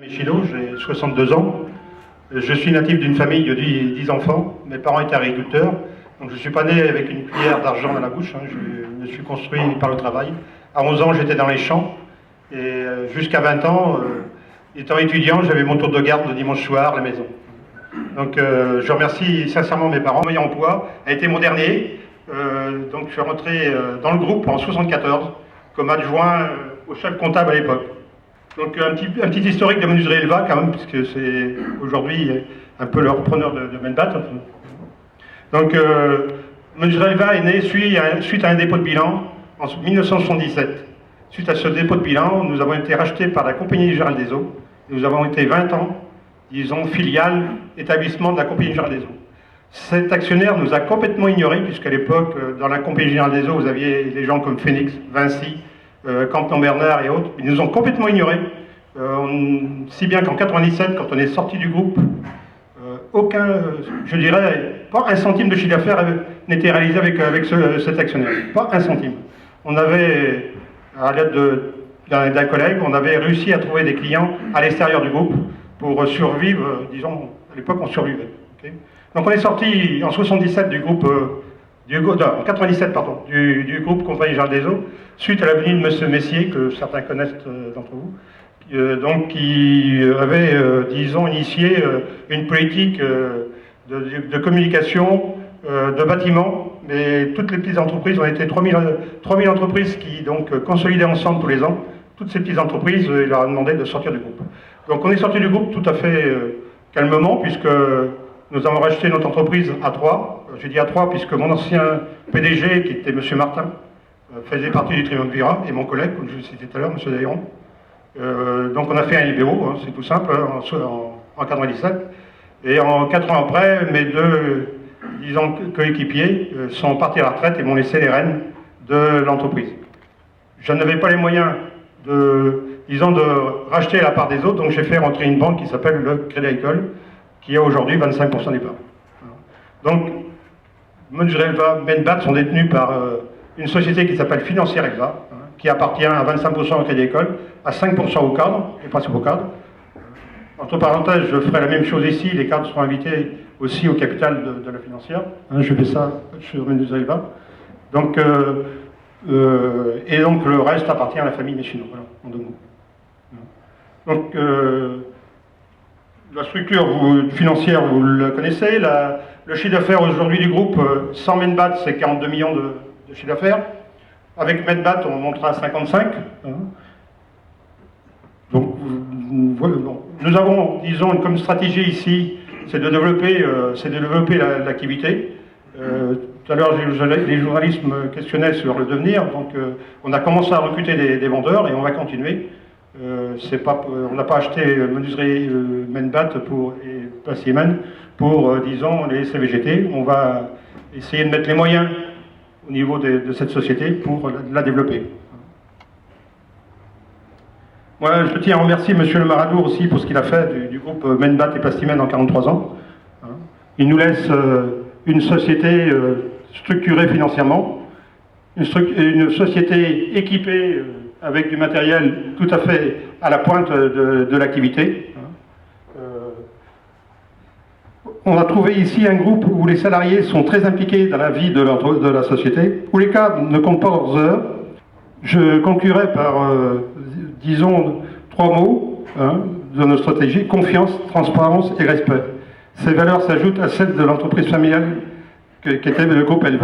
Michino, j'ai 62 ans. Je suis natif d'une famille de 10 enfants. Mes parents étaient agriculteurs. Donc je ne suis pas né avec une cuillère d'argent dans la bouche. Je me suis construit par le travail. À 11 ans, j'étais dans les champs. Et jusqu'à 20 ans, étant étudiant, j'avais mon tour de garde le dimanche soir à la maison. Donc je remercie sincèrement mes parents. Mon emploi a été mon dernier. Donc je suis rentré dans le groupe en 1974 comme adjoint au chef comptable à l'époque. Donc un petit historique de Menuiserie Elva quand même, puisque c'est aujourd'hui un peu le repreneur de Menbat. Donc Menuiserie Elva est né suite à un dépôt de bilan en 1977. Suite à ce dépôt de bilan, nous avons été rachetés par la Compagnie Générale des Eaux. Nous avons été 20 ans, disons, filiale, établissement de la Compagnie Générale des Eaux. Cet actionnaire nous a complètement ignorés, puisqu'à l'époque, dans la Compagnie Générale des Eaux, vous aviez des gens comme Phoenix, Vinci, Canton Bernard et autres. Ils nous ont complètement ignorés. Si bien qu'en 97, quand on est sorti du groupe, aucun, je dirais, pas un centime de chiffre d'affaires n'était réalisé avec cet actionnaire. Pas un centime. On avait, à l'aide d'un collègue, on avait réussi à trouver des clients à l'extérieur du groupe pour survivre, disons, à l'époque on survivait. Okay. Donc on est sorti en 77 du groupe, en 97 pardon, du groupe Compagnie Générale des Eaux, suite à la venue de M. Messier, que certains connaissent d'entre vous, donc qui avait, disons, initié une politique de communication, de bâtiments, mais toutes les petites entreprises, on était 3000 entreprises qui donc consolidaient ensemble tous les ans. Toutes ces petites entreprises, il leur a demandé de sortir du groupe. Donc on est sorti du groupe tout à fait calmement, puisque nous avons racheté notre entreprise à 3. Je dis à 3 puisque mon ancien PDG, qui était M. Martin, faisait partie du triumvirat, et mon collègue, comme je le citais tout à l'heure, M. Daïron. Donc on a fait un LBO, c'est tout simple, en 97. Et en 4 ans après, mes deux, disons, coéquipiers sont partis à la retraite et m'ont laissé les rênes de l'entreprise. Je n'avais pas les moyens de racheter la part des autres, donc j'ai fait rentrer une banque qui s'appelle le Crédit Agricole, qui a aujourd'hui 25% des parts. Donc, Menuiserie Elva, Menbat sont détenus par une société qui s'appelle Financière Elva, qui appartient à 25% au Crédit Agricole, à 5% au cadre, et principaux cadres. Entre parenthèses, je ferai la même chose ici, les cadres seront invités aussi au capital de la financière. Je fais ça sur Menuiserie Elva. Donc, et donc le reste appartient à la famille Michino, voilà, en 2 mots. Donc, la structure financière, vous la connaissez. Le chiffre d'affaires aujourd'hui du groupe, sans Menbat, c'est 42 millions de chiffre d'affaires. Avec Menbat, on montera à 55. Donc, nous avons, disons, comme stratégie ici, c'est de développer l'activité. Tout à l'heure, les journalistes me questionnaient sur le devenir. Donc, on a commencé à recruter des vendeurs et on va continuer. On n'a pas acheté Menuiserie Menbat et Passieman pour, disons, les CVGT. On va essayer de mettre les moyens au niveau de cette société pour la développer. Moi, je tiens à remercier M. Le Maradour aussi pour ce qu'il a fait du groupe Menbat et Passieman en 43 ans. Il nous laisse une société structurée financièrement, une société équipée avec du matériel tout à fait à la pointe de l'activité. On a trouvé ici un groupe où les salariés sont très impliqués dans la vie de la société, où les cadres ne comptent pas leurs heures. Je conclurai par, disons, 3 mots de notre stratégie: confiance, transparence et respect. Ces valeurs s'ajoutent à celles de l'entreprise familiale qu'était le groupe Elva.